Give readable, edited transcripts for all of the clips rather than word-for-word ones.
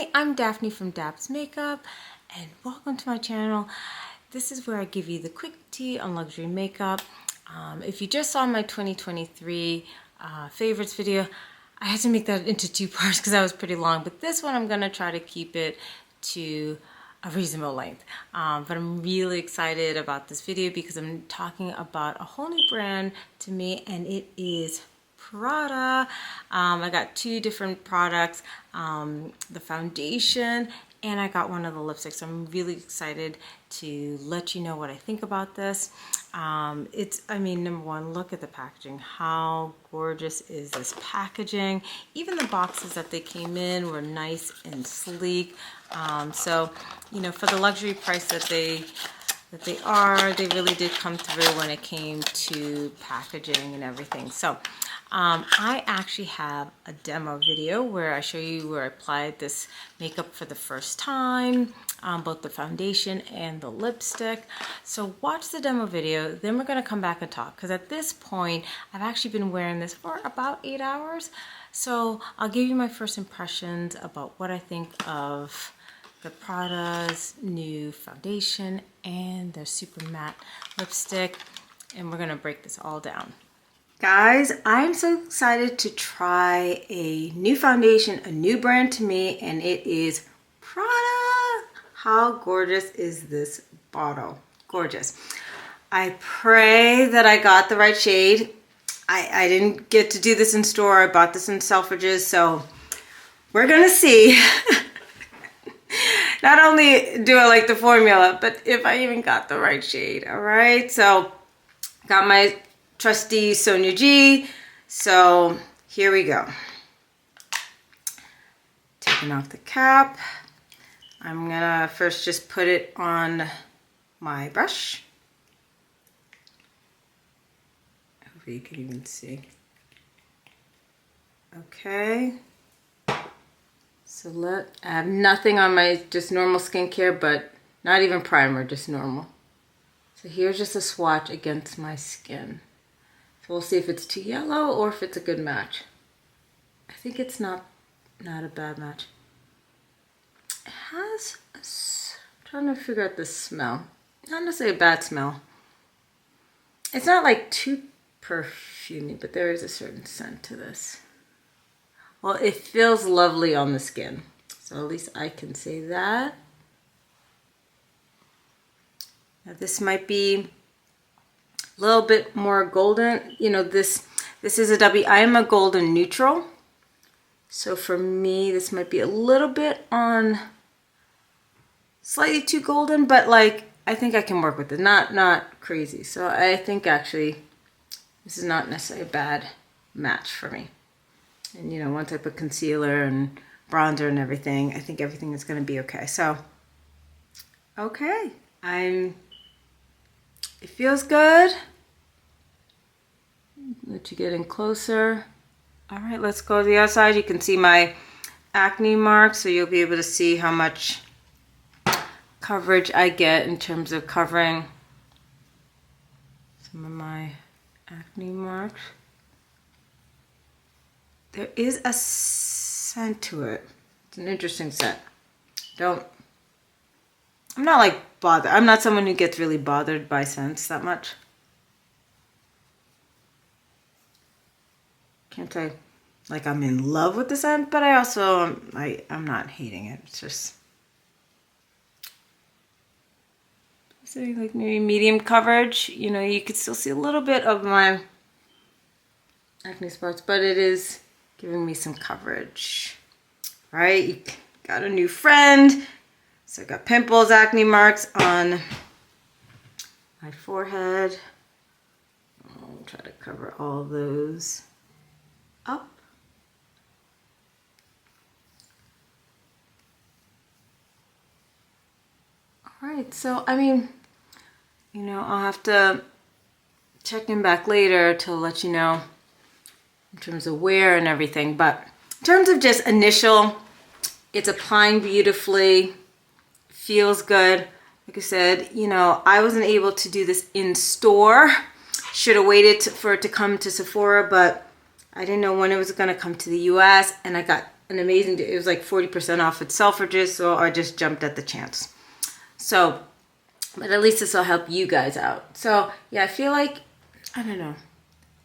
Hi, I'm Daphne from Daps Makeup and welcome to my channel. This is where I give you the quick tea on luxury makeup. If you just saw my 2023 favorites video, I had to make that into two parts because that was pretty long, but this one I'm going to try to keep it to a reasonable length. But I'm really excited about this video because I'm talking about a whole new brand to me, and it is Prada. I got two different products, the foundation, and I got one of the lipsticks. So I'm really excited to let you know what I think about this. I mean, number one, look at the packaging. How gorgeous is this packaging? Even the boxes that they came in were nice and sleek. So, you know, for the luxury price that they really did come through when it came to packaging and everything. So I actually have a demo video where I show you where I applied this makeup for the first time, both the foundation and the lipstick. So watch the demo video, then we're gonna come back and talk, because at this point I've actually been wearing this for about 8 hours. So I'll give you my first impressions about what I think of the Prada's new foundation and their super matte lipstick, and we're gonna break this all down. Guys, I'm so excited to try a new foundation, a new brand to me, and it is Prada. How gorgeous is this bottle? Gorgeous. I pray that I got the right shade. I didn't get to do this in store. I bought this in Selfridges, so we're gonna see. Not only do I like the formula, but if I even got the right shade. All right, so got my trusty Sonia G. So here we go. Taking off the cap. I'm gonna first just put it on my brush. Hopefully you can even see. Okay. So I have nothing on my just normal skincare, but not even primer, just normal. So here's just a swatch against my skin. So we'll see if it's too yellow or if it's a good match. I think it's not a bad match. It has I'm trying to figure out the smell. Not necessarily a bad smell. It's not like too perfumey, but there is a certain scent to this. Well, it feels lovely on the skin. So at least I can say that. Now this might be a little bit more golden. You know, this is a W. I am a golden neutral. So for me, this might be a little bit on slightly too golden, but like, I think I can work with it. Not crazy. So I think actually this is not necessarily a bad match for me. And you know, once I put concealer and bronzer and everything, I think everything is going to be okay. So, okay. It feels good. Let you get in closer. All right, let's go to the other side. You can see my acne marks, so you'll be able to see how much coverage I get in terms of covering some of my acne marks. There is a scent to it. It's an interesting scent. I'm not like bothered. I'm not someone who gets really bothered by scents that much. Can't say like I'm in love with the scent, but I also, I'm not hating it. It's just, say like maybe medium coverage. You know, you could still see a little bit of my acne spots, but it is giving me some coverage. All right, you got a new friend. So I got pimples, acne marks on my forehead. I'll try to cover all those up. All right, so I mean, you know, I'll have to check in back later to let you know in terms of wear and everything, but in terms of just initial, it's applying beautifully, feels good. Like I said, you know, I wasn't able to do this in store. Should have waited for it to come to Sephora, but I didn't know when it was going to come to the US, and I got an amazing, it was like 40% off at Selfridges, so I just jumped at the chance. So, but at least this will help you guys out. So yeah, I feel like, I don't know.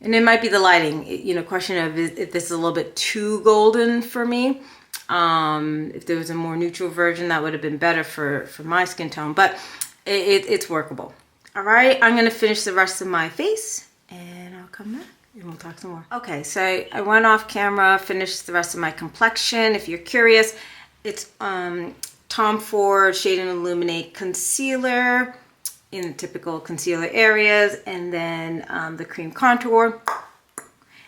And it might be the lighting, you know, question of if this is a little bit too golden for me. If there was a more neutral version, that would have been better for my skin tone, but it's workable. All right, I'm gonna finish the rest of my face and I'll come back and we'll talk some more. Okay, so I went off camera, finished the rest of my complexion. If you're curious, it's Tom Ford Shade and Illuminate Concealer in the typical concealer areas, and then the cream contour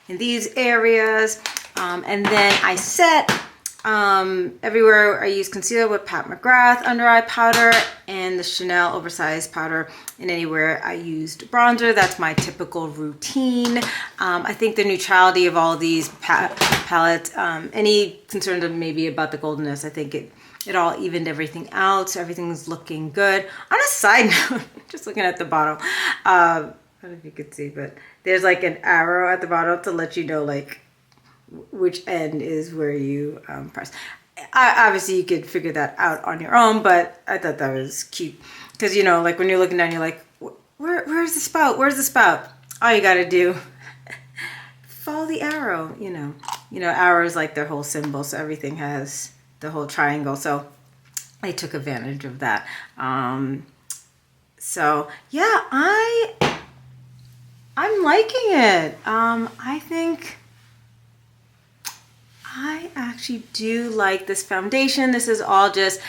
in these areas, and then I set everywhere I use concealer with Pat McGrath under eye powder and the Chanel oversized powder, and anywhere I used bronzer. That's my typical routine. I think the neutrality of all of these palettes, any concerns of maybe about the goldenness, I think it all evened everything out, so everything's looking good. On a side note, just looking at the bottle, I don't know if you could see, but there's like an arrow at the bottom to let you know like which end is where you press. Obviously you could figure that out on your own, but I thought that was cute because, you know, like when you're looking down, you're like, where's the spout? Where's the spout? All you gotta do, follow the arrow. You know, arrow is like their whole symbol, so everything has the whole triangle, so I took advantage of that. So yeah, I'm liking it. I think I actually do like this foundation. This is all just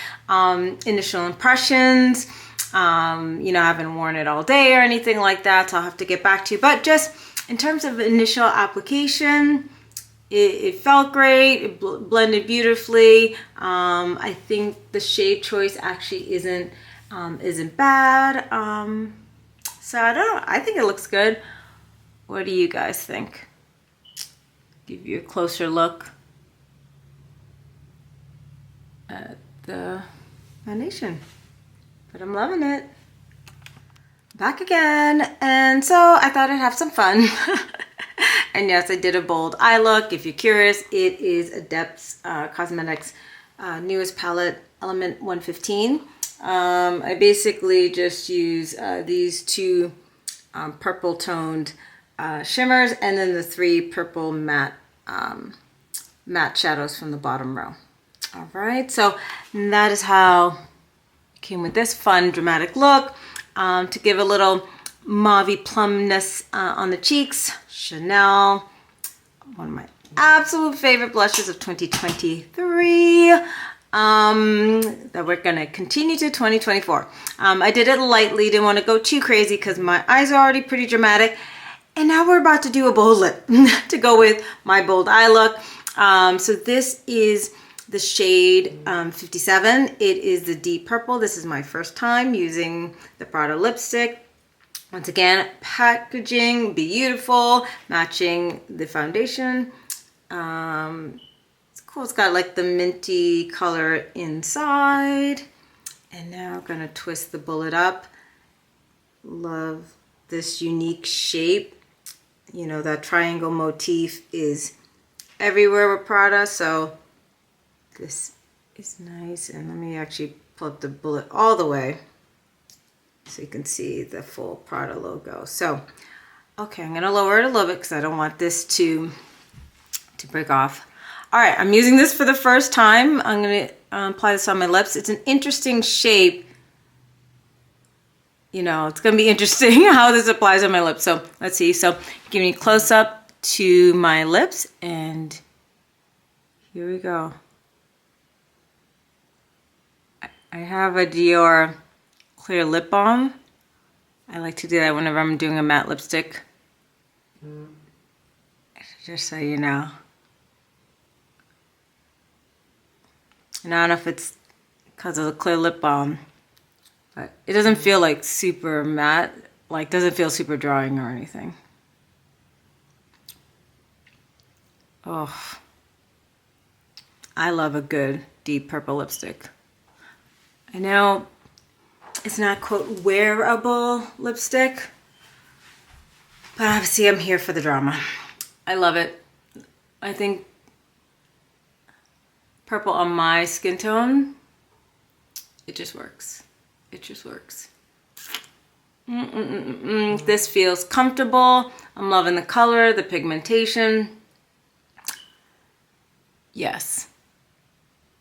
initial impressions. You know, I haven't worn it all day or anything like that, so I'll have to get back to you. But just in terms of initial application, it felt great. It blended beautifully. I think the shade choice actually isn't bad. So I don't know. I think it looks good. What do you guys think? Give you a closer look at the foundation. But I'm loving it. Back again. And so I thought I'd have some fun. And yes, I did a bold eye look. If you're curious, it is a Daps Cosmetics newest palette, Element 115. I basically just use these two purple toned shimmers and then the three purple matte shadows from the bottom row. All right, so that is how it came with this fun dramatic look. To give a little mauvey plumness on the cheeks, Chanel, one of my absolute favorite blushes of 2023, that we're gonna continue to 2024. I did it lightly, didn't want to go too crazy because my eyes are already pretty dramatic, and now we're about to do a bold lip to go with my bold eye look. So this is the shade 57. It is the deep purple. This is my first time using the Prada lipstick. Once again, packaging beautiful, matching the foundation. It's cool. It's got like the minty color inside. And now I'm gonna twist the bullet up. Love this unique shape. You know, that triangle motif is everywhere with Prada, so this is nice. And let me actually pull up the bullet all the way so you can see the full Prada logo. So, okay, I'm gonna lower it a little bit because I don't want this to break off. All right, I'm using this for the first time. I'm gonna apply this on my lips. It's an interesting shape. You know, it's gonna be interesting how this applies on my lips. So let's see. So give me a close up to my lips, and here we go. I have a Dior clear lip balm. I like to do that whenever I'm doing a matte lipstick. Just so you know. And I don't know if it's because of the clear lip balm, but it doesn't feel like super matte, like doesn't feel super drawing or anything. Oh, I love a good deep purple lipstick. I know it's not quote wearable lipstick, but obviously I'm here for the drama. I love it. I think purple on my skin tone, it just works. It just works. This feels comfortable. I'm loving the color, the pigmentation. Yes.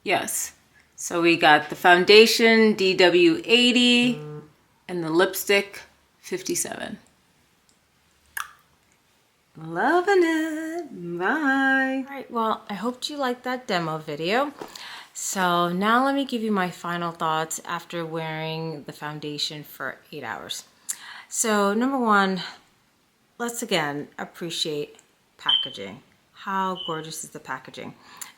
Yes. So we got the foundation DW80 and the lipstick 57. Loving it. Bye. All right, well, I hope you liked that demo video. So now let me give you my final thoughts after wearing the foundation for 8 hours. So number one, let's again appreciate packaging. How gorgeous is the packaging?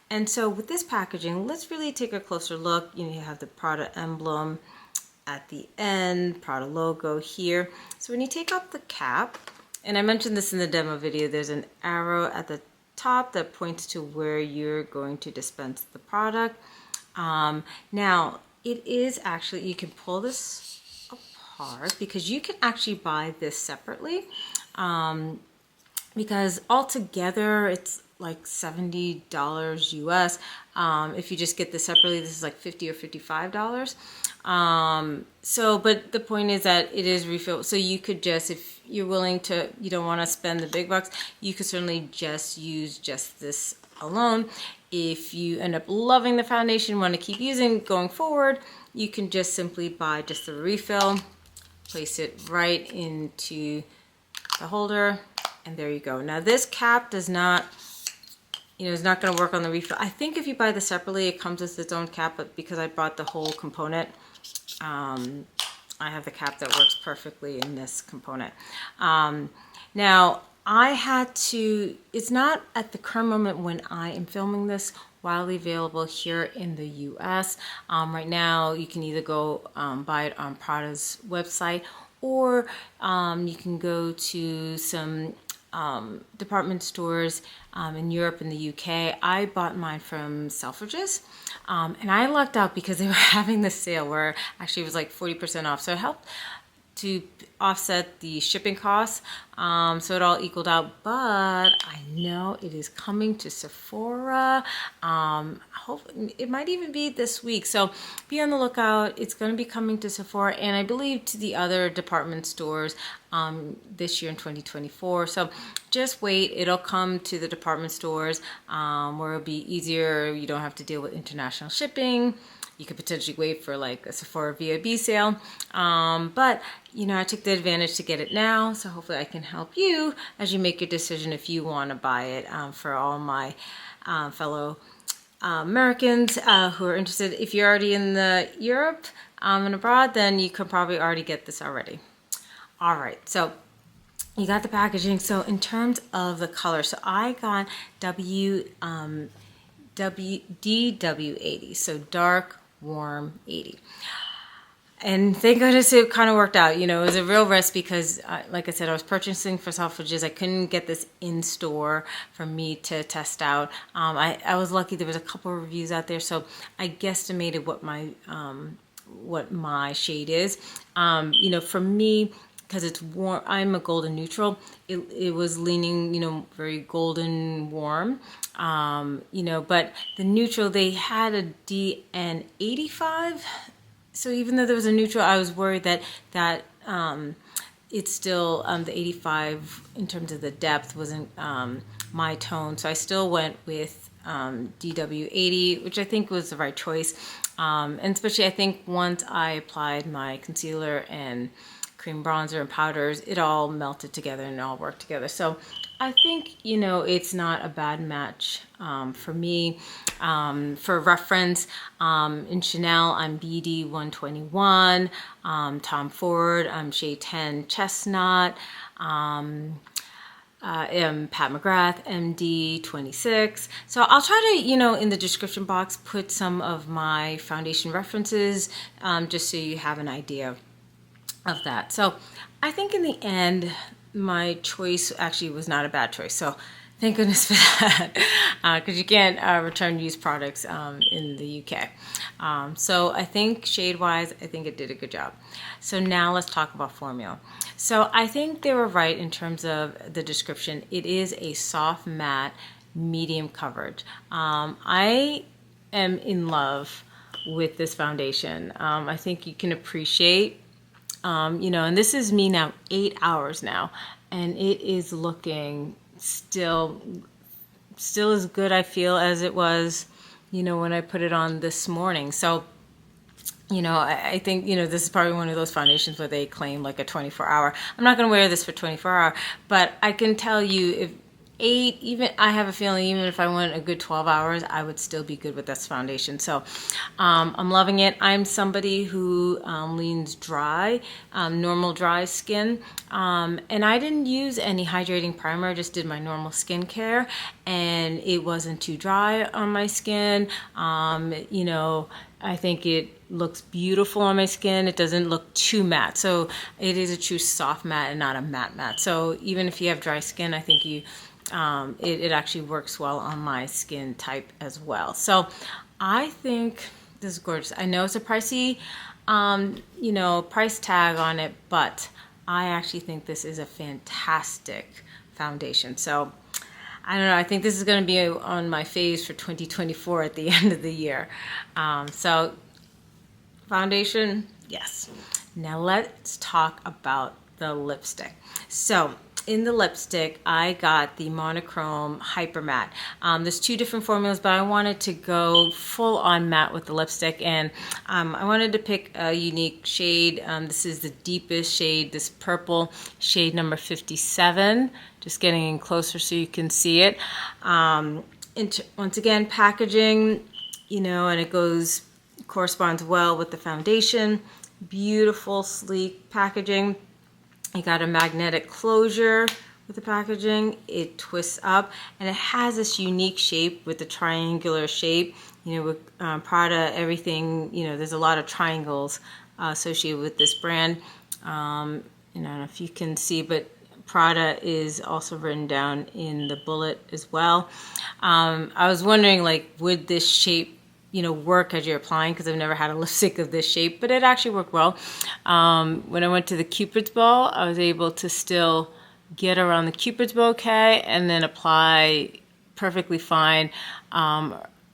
And so with this packaging, let's really take a closer look. You know, you have the Prada emblem at the end, Prada logo here. So when you take off the cap, and I mentioned this in the demo video, there's an arrow at the top that points to where you're going to dispense the product. Now, it is actually, you can pull this apart because you can actually buy this separately, because altogether it's like $70 US. If you just get this separately, this is like $50 or $55. So, but the point is that it is refillable. So you could just, if you're willing to, you don't want to spend the big bucks, you could certainly just use just this alone. If you end up loving the foundation, want to keep using going forward, you can just simply buy just the refill, place it right into the holder, and there you go. Now this cap does not, you know, it's not going to work on the refill. I think if you buy this separately, it comes with its own cap, but because I bought the whole component, I have the cap that works perfectly in this component. Now, I had to, it's not at the current moment when I am filming this, widely available here in the US. Right now, you can either go buy it on Prada's website, or you can go to some department stores in Europe and the UK. I bought mine from Selfridges, and I lucked out because they were having this sale where actually it was like 40% off. So it helped to offset the shipping costs, so it all equaled out. But I know it is coming to Sephora. Hope it might even be this week, so be on the lookout. It's going to be coming to Sephora, and I believe to the other department stores this year in 2024. So just wait, it'll come to the department stores where it'll be easier. You don't have to deal with international shipping. You could potentially wait for like a Sephora VIB sale. But, you know, I took the advantage to get it now. So hopefully I can help you as you make your decision if you want to buy it, for all my fellow Americans who are interested. If you're already in the Europe and abroad, then you could probably already get this already. All right, so you got the packaging. So in terms of the color, so I got DW80, so dark, warm 80. And thank goodness it kind of worked out. You know, it was a real risk because, like I said, I was purchasing for Selfridges. I couldn't get this in store for me to test out. I was lucky there was a couple of reviews out there, so I guesstimated what my shade is. You know, for me, because it's warm, I'm a golden neutral. It was leaning, you know, very golden warm. You know, but the neutral, they had a DN85. So even though there was a neutral, I was worried that it's still, the 85 in terms of the depth wasn't my tone. So I still went with DW80, which I think was the right choice. And especially I think once I applied my concealer and cream bronzer and powders, it all melted together and it all worked together. So I think, you know, it's not a bad match for me. For reference, in Chanel, I'm BD 121. Tom Ford, I'm shade 10 Chestnut. Pat Mcgrath MD26. So I'll try to, you know, in the description box, put some of my foundation references, just so you have an idea of that. So I think in the end, my choice actually was not a bad choice. So thank goodness for that, because you can't return used products in the UK. So I think shade-wise, I think it did a good job. So now let's talk about formula. So I think they were right in terms of the description. It is a soft matte, medium coverage. I am in love with this foundation. I think you can appreciate, you know, and this is me now 8 hours now, and it is looking still as good, I feel, as it was, you know, when I put it on this morning. So, you know, I think, you know, this is probably one of those foundations where they claim like a 24-hour. I'm not going to wear this for 24 hours, but I can tell you if 8, even, I have a feeling even if I went a good 12 hours, I would still be good with this foundation. So I'm loving it. I'm somebody who leans dry, normal dry skin. And I didn't use any hydrating primer. I just did my normal skincare, and it wasn't too dry on my skin. You know, I think it looks beautiful on my skin. It doesn't look too matte. So it is a true soft matte and not a matte matte. So even if you have dry skin, I think you it actually works well on my skin type as well. So I think this is gorgeous. I know it's a pricey, you know, price tag on it, but I actually think this is a fantastic foundation. So I don't know, I think this is going to be on my faves for 2024 at the end of the year. So foundation, yes. Now let's talk about the lipstick. So in the lipstick, I got the Monochrome Hyper Matte. There's 2 different formulas, but I wanted to go full on matte with the lipstick, and I wanted to pick a unique shade. This is the deepest shade, this purple shade number 57. Just getting in closer so you can see it. Once again, packaging, you know, and it corresponds well with the foundation. Beautiful, sleek packaging. You got a magnetic closure with the packaging. It twists up, and it has this unique shape with the triangular shape. You know, with Prada, everything, you know, there's a lot of triangles associated with this brand. You know, I don't know if you can see, but Prada is also written down in the bullet as well. I was wondering, like, would this shape, you know, work as you're applying, because I've never had a lipstick of this shape, but it actually worked well. When I went to the Cupid's bow, I was able to still get around the Cupid's bow okay, and then apply perfectly fine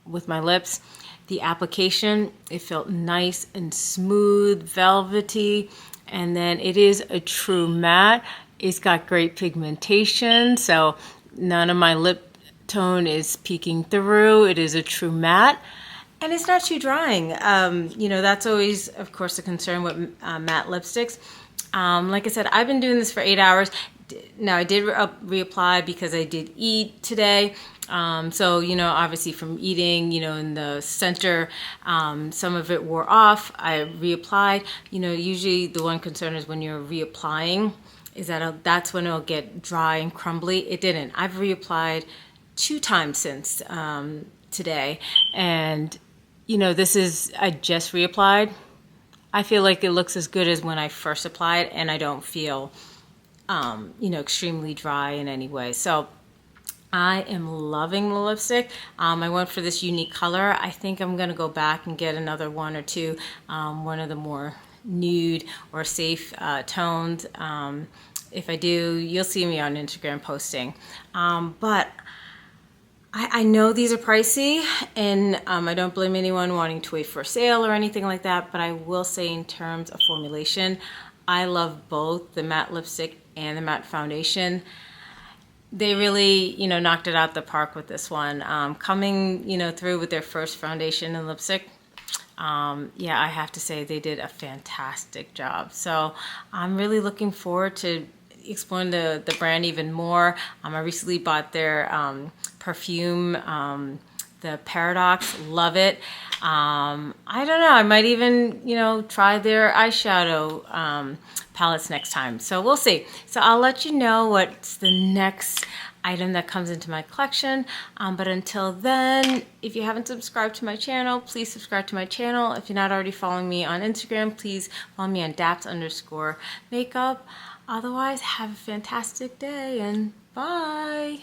with my lips. The application, it felt nice and smooth, velvety, and then it is a true matte. It's got great pigmentation, so none of my lip tone is peeking through. It is a true matte. And it's not too drying. You know, that's always, of course, a concern with matte lipsticks. Like I said, I've been doing this for 8 hours. Now, I did reapply because I did eat today. So, you know, obviously from eating, you know, in the center, some of it wore off. I reapplied. You know, usually the one concern is when you're reapplying is that that's when it'll get dry and crumbly. It didn't. I've reapplied 2 times since today, and you know, I just reapplied. I feel like it looks as good as when I first applied, and I don't feel, you know, extremely dry in any way. So I am loving the lipstick. I went for this unique color. I think I'm going to go back and get another 1 or 2, one of the more nude or safe tones. If I do, you'll see me on Instagram posting. But I know these are pricey, and I don't blame anyone wanting to wait for a sale or anything like that, but I will say in terms of formulation, I love both the matte lipstick and the matte foundation. They really, you know, knocked it out the park with this one. Coming, you know, through with their first foundation and lipstick, yeah, I have to say they did a fantastic job. So I'm really looking forward to exploring the brand even more. I recently bought their perfume, the Paradox. Love it. I don't know, I might even, you know, try their eyeshadow palettes next time. So we'll see. So I'll let you know what's the next item that comes into my collection. But until then, if you haven't subscribed to my channel, please subscribe to my channel. If you're not already following me on Instagram, please follow me on Daps_makeup. Otherwise, have a fantastic day, and bye.